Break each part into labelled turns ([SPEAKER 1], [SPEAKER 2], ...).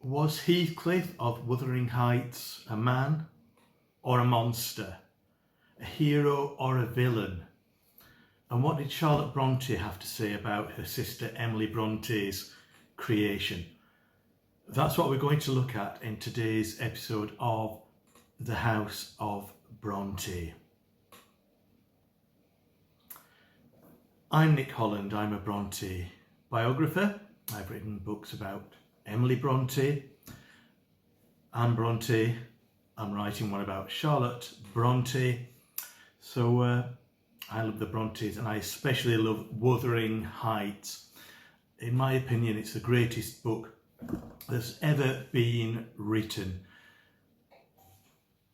[SPEAKER 1] Was Heathcliff of Wuthering Heights a man or a monster? A hero or a villain? And what did Charlotte Brontë have to say about her sister Emily Bronte's creation? That's what we're going to look at in today's episode of The House of Bronte. I'm Nick Holland, I'm a Bronte biographer. I've written books about Emily Bronte, Anne Bronte. I'm writing one about Charlotte Bronte. So I love the Brontes, and I especially love Wuthering Heights. In my opinion, it's the greatest book that's ever been written.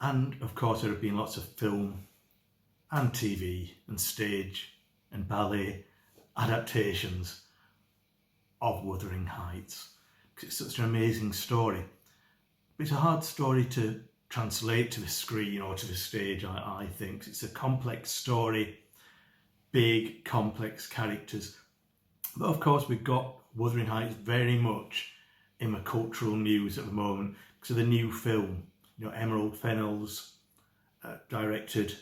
[SPEAKER 1] And of course there have been lots of film and TV and stage and ballet adaptations of Wuthering Heights. It's such an amazing story. It's a hard story to translate to the screen or to the stage, I think. It's a complex story, big, complex characters. But of course, we've got Wuthering Heights very much in the cultural news at the moment because of the new film. You know, Emerald Fennell's directed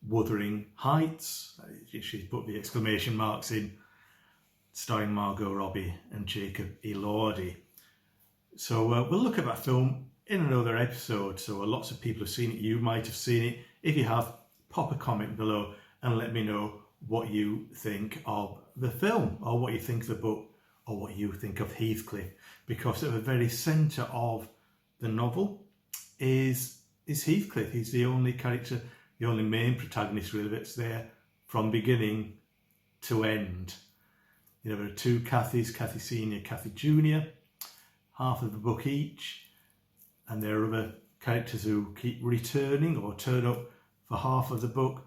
[SPEAKER 1] Wuthering Heights. She's put the exclamation marks in, starring Margot Robbie and Jacob Elordi. So we'll look at that film in another episode. So lots of people have seen it. You might have seen it. If you have, pop a comment below and let me know what you think of the film, or what you think of the book, or what you think of Heathcliff. Because at the very centre of the novel is Heathcliff. He's the only character, the only main protagonist really that's there from beginning to end. You know, there are two Cathys, Cathy Senior, Cathy Junior, half of the book each, and there are other characters who keep returning or turn up for half of the book.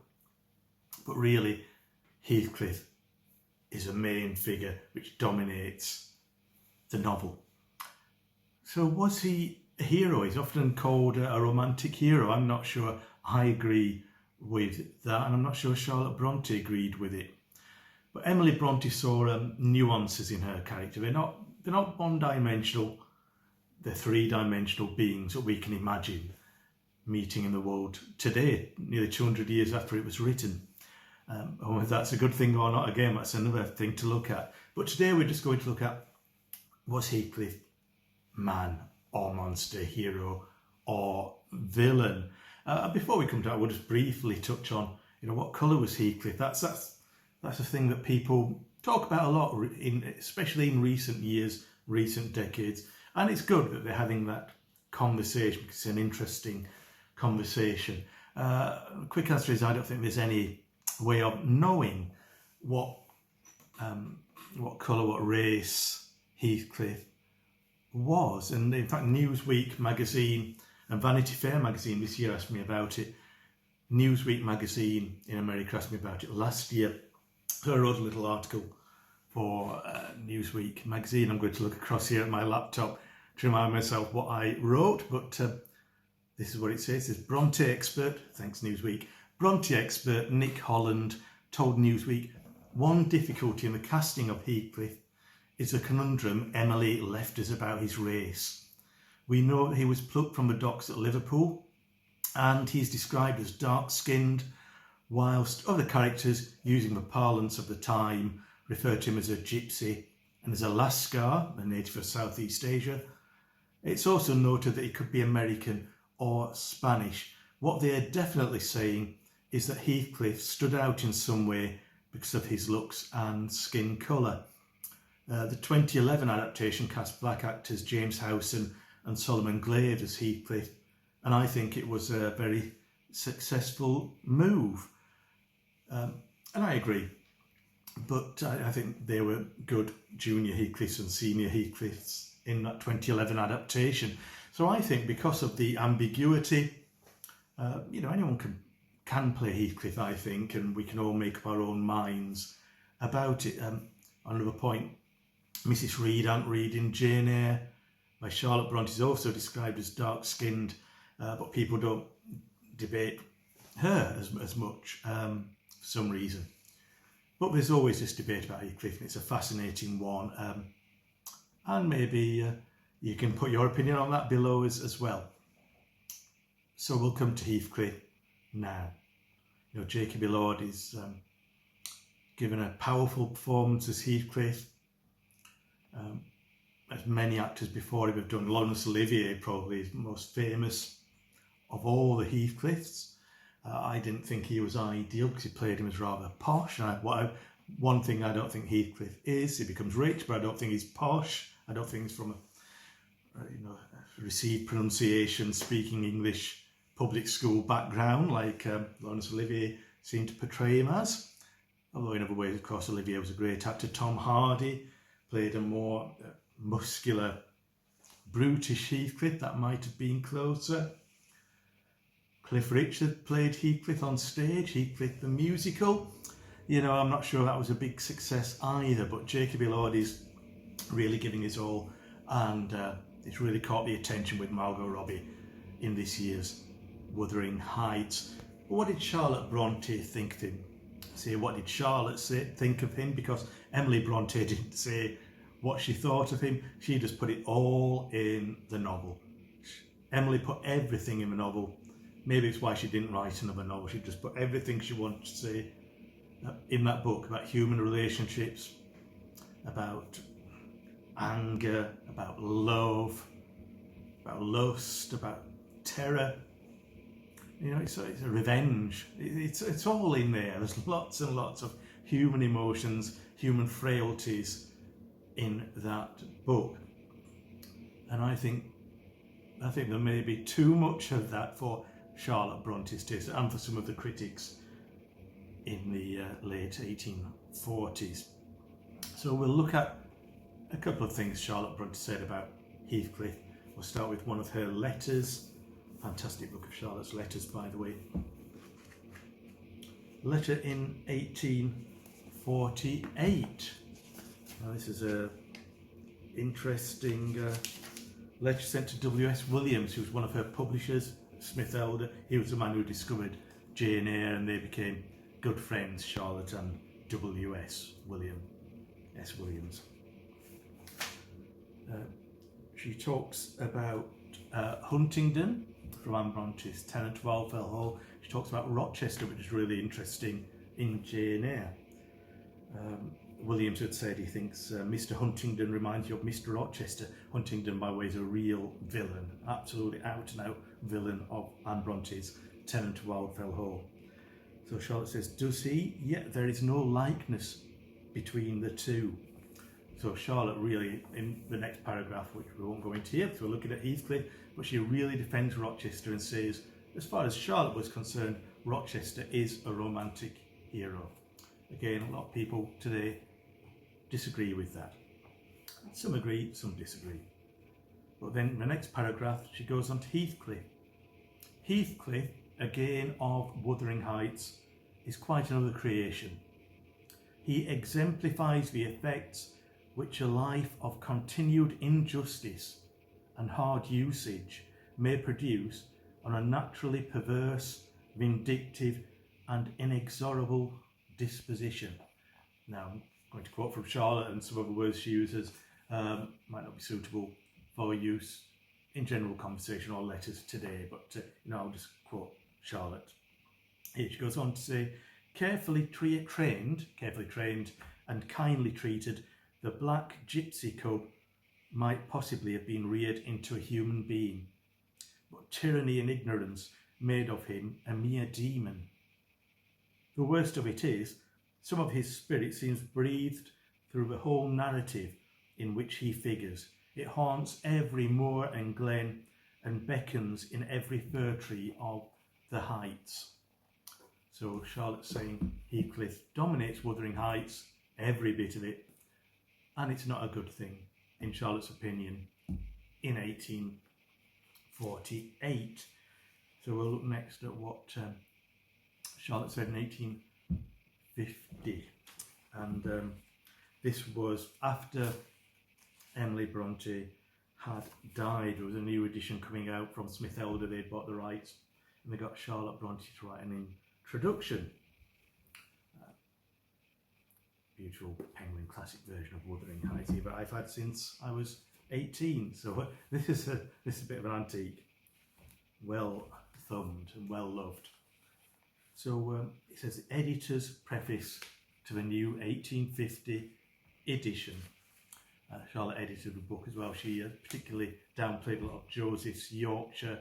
[SPEAKER 1] But really, Heathcliff is a main figure which dominates the novel. So was he a hero? He's often called a romantic hero. I'm not sure I agree with that, and I'm not sure Charlotte Brontë agreed with it. But Emily Bronte saw nuances in her character. They're not one-dimensional. They're three-dimensional beings that we can imagine meeting in the world today, nearly 200 years after it was written. And whether that's a good thing or not, again, that's another thing to look at. But today we're just going to look at, was Heathcliff man or monster, hero or villain? Before we come to that, we'll just briefly touch on, what colour was Heathcliff? That's a thing that people talk about a lot, especially in recent years, recent decades. And it's good that they're having that conversation because it's an interesting conversation. Quick answer is I don't think there's any way of knowing what colour, what race Heathcliff was. And in fact, Newsweek magazine and Vanity Fair magazine this year asked me about it. Newsweek magazine in America asked me about it last year. So I wrote a little article for Newsweek magazine. I'm going to look across here at my laptop to remind myself what I wrote, but this is what it says. It says, Bronte expert, thanks Newsweek, Bronte expert Nick Holland told Newsweek, one difficulty in the casting of Heathcliff is the conundrum Emily left us about his race. We know that he was plucked from the docks at Liverpool, and he's described as dark-skinned, whilst other characters, using the parlance of the time, refer to him as a gypsy and as a Lascar, a native of Southeast Asia. It's also noted that he could be American or Spanish. What they are definitely saying is that Heathcliff stood out in some way because of his looks and skin colour. The 2011 adaptation cast black actors James Howson and Solomon Glave as Heathcliff, and I think it was a very successful move. And I agree. But I think they were good junior Heathcliffs and senior Heathcliffs in that 2011 adaptation. So I think because of the ambiguity, anyone can play Heathcliff, I think, and we can all make up our own minds about it. Another point, Mrs. Reed, Aunt Reed in Jane Eyre by Charlotte Brontë is also described as dark-skinned, but people don't debate her as much for some reason. But there's always this debate about Heathcliff, and it's a fascinating one. And maybe you can put your opinion on that below as well. So we'll come to Heathcliff now. You know, Jacob Elordi's given a powerful performance as Heathcliff. As many actors before him have done. Laurence Olivier probably is most famous of all the Heathcliffs. I didn't think he was ideal because he played him as rather posh. One thing I don't think Heathcliff is, he becomes rich, but I don't think he's posh. I don't think he's from a received pronunciation, speaking English, public school background like Laurence Olivier seemed to portray him as. Although in other ways, of course, Olivier was a great actor. Tom Hardy played a more muscular, brutish Heathcliff. That might have been closer. Cliff Richard played Heathcliff on stage, Heathcliff the musical. You know, I'm not sure that was a big success either, but Jacob Elordi's really giving his all, and it's really caught the attention with Margot Robbie in this year's Wuthering Heights. But what did Charlotte Brontë think of him? Say, what did Charlotte think of him? Because Emily Bronte didn't say what she thought of him. She just put it all in the novel. Emily put everything in the novel. Maybe it's why she didn't write another novel. She just put everything she wanted to say in that book about human relationships, about anger, about love, about lust, about terror. You know, it's a revenge. It's all in there. There's lots and lots of human emotions, human frailties in that book. And I think there may be too much of that for Charlotte Bronte's taste and for some of the critics in the late 1840s. So we'll look at a couple of things Charlotte Bronte said about Heathcliff. We'll start with one of her letters. Fantastic book of Charlotte's letters, by the way. Letter in 1848. Now this is a interesting letter sent to W.S. Williams, who was one of her publishers, Smith Elder. He was the man who discovered Jane Eyre, and they became good friends, Charlotte and W.S. Williams. She talks about Huntingdon from Anne Bronte's Tenant of Wildfell Hall. She talks about Rochester, which is really interesting in Jane Eyre. Williams had said he thinks Mr. Huntingdon reminds you of Mr. Rochester. Huntingdon, by the way, is a real villain, absolutely out and out villain of Anne Bronte's Tenant of Wildfell Hall. So Charlotte says, does he? Yet there is no likeness between the two. So Charlotte really, in the next paragraph, which we won't go into here, because we're looking at Heathcliff, but she really defends Rochester and says, as far as Charlotte was concerned, Rochester is a romantic hero. Again, a lot of people today disagree with that. Some agree, some disagree. But then in the next paragraph, she goes on to Heathcliff. Heathcliff, again of Wuthering Heights, is quite another creation. He exemplifies the effects which a life of continued injustice and hard usage may produce on a naturally perverse, vindictive and inexorable disposition. Now, I'm going to quote from Charlotte, and some of the words she uses might not be suitable for use in general conversation or letters today, but I'll just quote Charlotte. Here she goes on to say, carefully trained and kindly treated, the black gypsy cub might possibly have been reared into a human being, but tyranny and ignorance made of him a mere demon. The worst of it is, some of his spirit seems breathed through the whole narrative in which he figures. It haunts every moor and glen and beckons in every fir tree of the heights. So Charlotte's saying Heathcliff dominates Wuthering Heights, every bit of it, and it's not a good thing, in Charlotte's opinion, in 1848. So we'll look next at what Charlotte said in 1850, and this was after Emily Bronte had died. There was a new edition coming out from Smith Elder. They'd bought the rights, and they got Charlotte Bronte to write an introduction. Beautiful Penguin classic version of Wuthering Heights, but I've had since I was 18. So this is a bit of an antique, well thumbed and well loved. So it says editor's preface to the new 1850 edition. Charlotte edited the book as well. She particularly downplayed a lot of Joseph's Yorkshire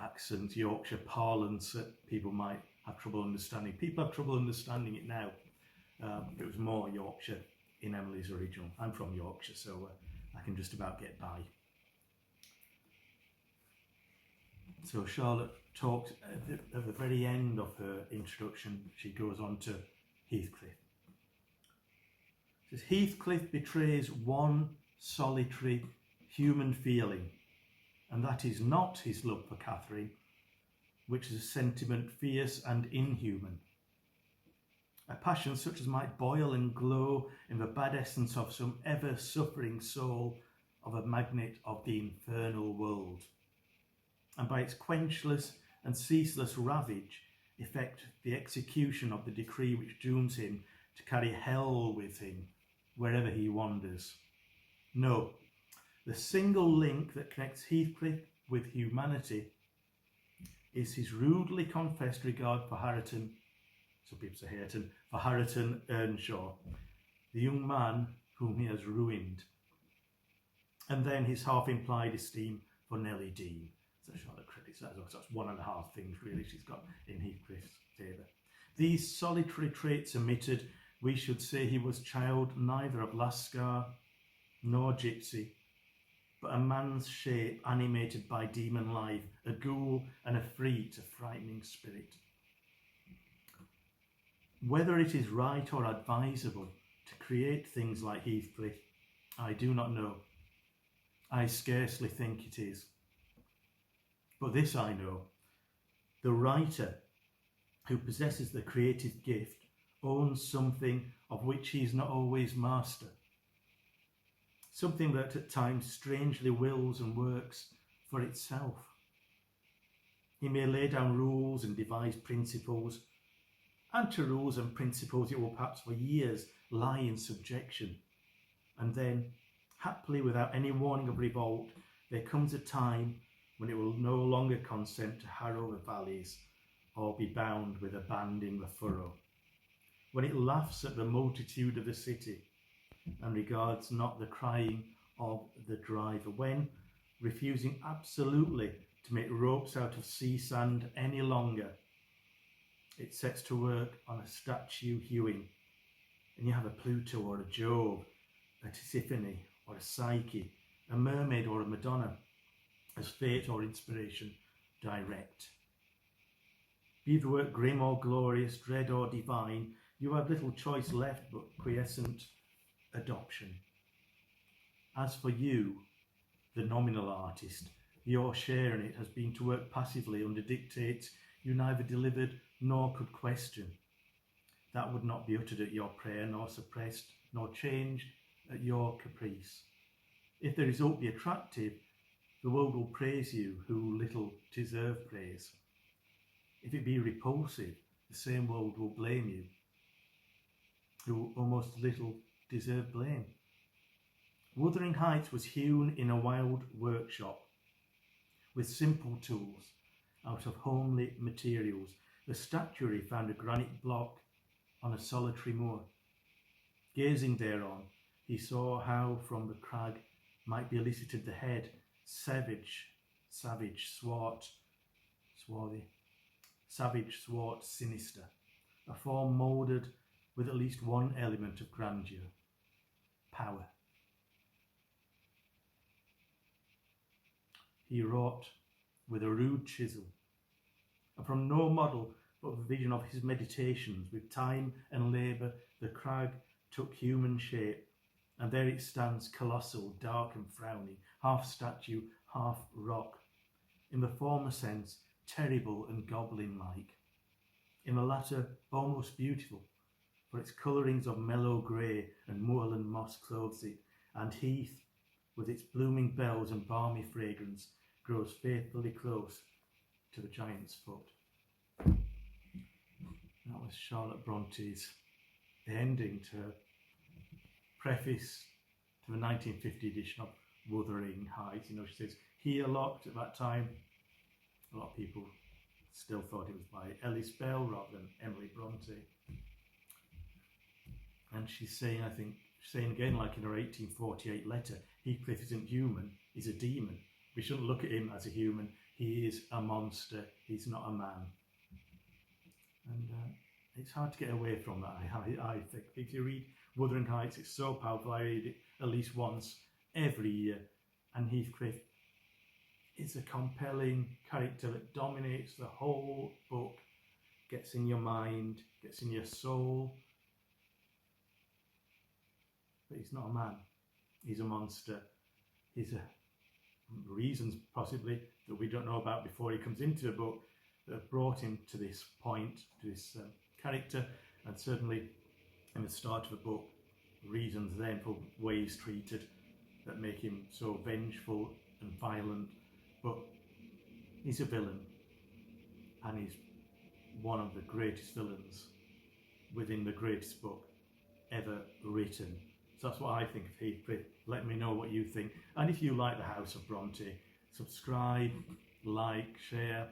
[SPEAKER 1] accents, Yorkshire parlance that people might have trouble understanding. People have trouble understanding it now. It was more Yorkshire in Emily's original. I'm from Yorkshire, so I can just about get by. So Charlotte talks at the very end of her introduction. She goes on to Heathcliff. It says, Heathcliff betrays one solitary human feeling, and that is not his love for Catherine, which is a sentiment fierce and inhuman. A passion such as might boil and glow in the bad essence of some ever-suffering soul of a magnet of the infernal world, and by its quenchless and ceaseless ravage effect the execution of the decree which dooms him to carry hell with him wherever he wanders. No, the single link that connects Heathcliff with humanity is his rudely confessed regard for Hareton, some people say Hareton, for Hareton Earnshaw, the young man whom he has ruined, and then his half-implied esteem for Nellie Dean. So Charlotte credits that. That's one and a half things really she's got in Heathcliff's favour. These solitary traits omitted, we should say he was child neither of Lascar nor Gypsy, but a man's shape animated by demon life, a ghoul and a freak, a frightening spirit. Whether it is right or advisable to create things like Heathcliff, I do not know. I scarcely think it is. But this I know, the writer who possesses the creative gift owns something of which he is not always master, something that at times strangely wills and works for itself. He may lay down rules and devise principles, and to rules and principles it will perhaps for years lie in subjection, and then, happily without any warning of revolt, there comes a time when it will no longer consent to harrow the valleys or be bound with a band in the furrow, when it laughs at the multitude of the city and regards not the crying of the driver, when, refusing absolutely to make ropes out of sea sand any longer, it sets to work on a statue hewing, and you have a Pluto or a Jove, a Tisiphone or a Psyche, a mermaid or a Madonna, as fate or inspiration direct. Be the work grim or glorious, dread or divine, you have little choice left but quiescent adoption. As for you, the nominal artist, your share in it has been to work passively under dictates you neither delivered nor could question. That would not be uttered at your prayer, nor suppressed, nor changed at your caprice. If the result be attractive, the world will praise you who little deserve praise. If it be repulsive, the same world will blame you who almost little deserve blame. Wuthering Heights was hewn in a wild workshop with simple tools out of homely materials. The statuary found a granite block on a solitary moor. Gazing thereon, he saw how from the crag might be elicited the head, savage, swart, sinister, a form moulded with at least one element of grandeur, power. He wrought with a rude chisel, and from no model but the vision of his meditations, with time and labour, the crag took human shape, and there it stands colossal, dark and frowning, half statue, half rock. In the former sense, terrible and goblin-like. In the latter, almost beautiful, for its colourings of mellow grey and moorland moss clothes it, and heath, with its blooming bells and balmy fragrance, grows faithfully close to the giant's foot. That was Charlotte Bronte's ending to preface to the 1950 edition of Wuthering Heights. You know, she says he a lot at that time. A lot of people still thought it was by Ellis Bell rather than Emily Bronte. And she's saying, I think, saying again, like in her 1848 letter, Heathcliff isn't human, he's a demon. We shouldn't look at him as a human. He is a monster, he's not a man. And it's hard to get away from that, I think. If you read Wuthering Heights, it's so powerful. I read it at least once every year. And Heathcliff is a compelling character that dominates the whole book, gets in your mind, gets in your soul. But he's not a man, he's a monster. He's reasons possibly that we don't know about before he comes into the book that have brought him to this point, to this character, and certainly in the start of the book, reasons then for ways treated that make him so vengeful and violent. But he's a villain, and he's one of the greatest villains within the greatest book ever written. So that's what I think of Heathcliff. Let me know what you think. And if you like the House of Bronte, subscribe, like, share,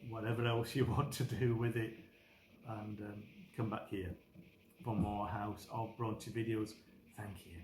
[SPEAKER 1] whatever else you want to do with it. And come back here for more House of Bronte videos. Thank you.